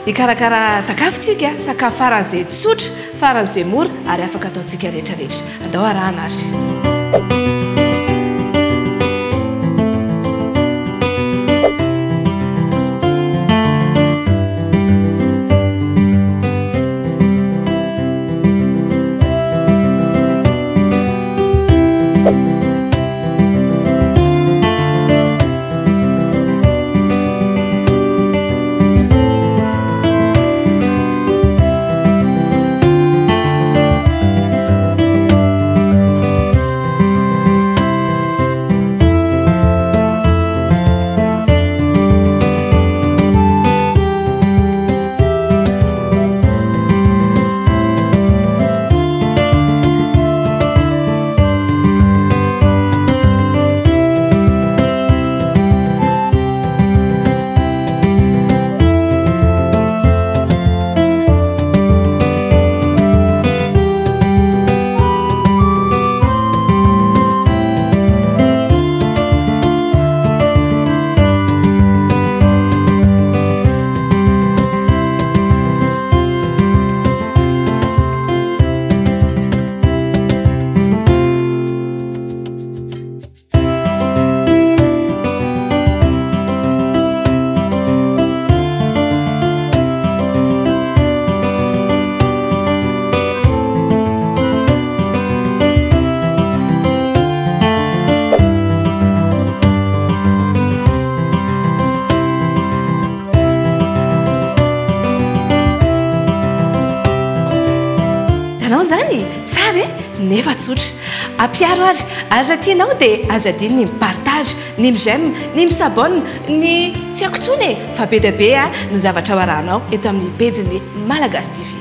hikarakara sakafontsika sakafo faran'izay tsotra faran'izay mora ary afaka ataontsika rehetrarehetra andao arahana azy zany tsara nefa tsotra ampiaro ary raha tianao dia azadiny ny mipartage ny j'aime ny misabone ny tsy haiko tsony fa be dia be no zavatra ho arahanao eto amin'ny pejiny Malagasy TV